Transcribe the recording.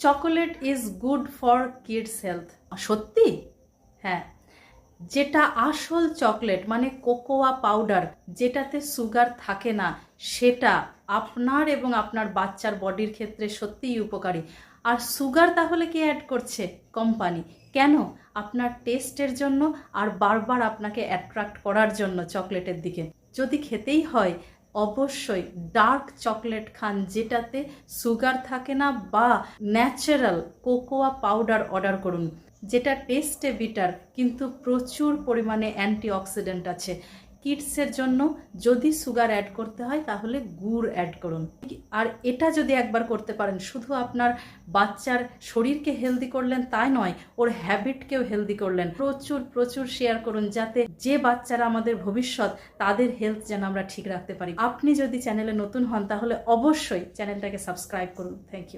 Chocolate is good for kids health. সত্যি? হ্যাঁ, যেটা আসল চকলেট মানে কোকোয়া পাউডার, যেটাতে সুগার থাকে না, সেটা আপনার এবং আপনার বাচ্চার বডির ক্ষেত্রে সত্যিই উপকারী। আর সুগার তাহলে কে অ্যাড করছে? কোম্পানি। কেন? আপনার টেস্টের জন্য আর বারবার আপনাকে অ্যাট্রাক্ট করার জন্য চকলেটের দিকে। যদি খেতেই হয় অবশ্যই ডার্ক চকলেট খান, যেটাতে সুগার থাকে না, বা ন্যাচারাল কোকোয়া পাউডার অর্ডার করুন, যেটা টেস্টে বিটার কিন্তু প্রচুর পরিমাণে অ্যান্টিঅক্সিডেন্ট আছে। কিডসের জন্য যদি সুগার অ্যাড করতে হয় তাহলে গুড় অ্যাড করুন। আর এটা যদি একবার করতে পারেন, শুধু আপনার বাচ্চার শরীরকে হেলদি করলেন তাই নয়, ওর হ্যাবিটকেও হেলদি করলেন। প্রচুর প্রচুর শেয়ার করুন, যাতে যে বাচ্চারা আমাদের ভবিষ্যৎ, তাদের হেলথ যেন আমরা ঠিক রাখতে পারি। আপনি যদি চ্যানেলে নতুন হন তাহলে অবশ্যই চ্যানেলটাকে সাবস্ক্রাইব করুন। Thank you.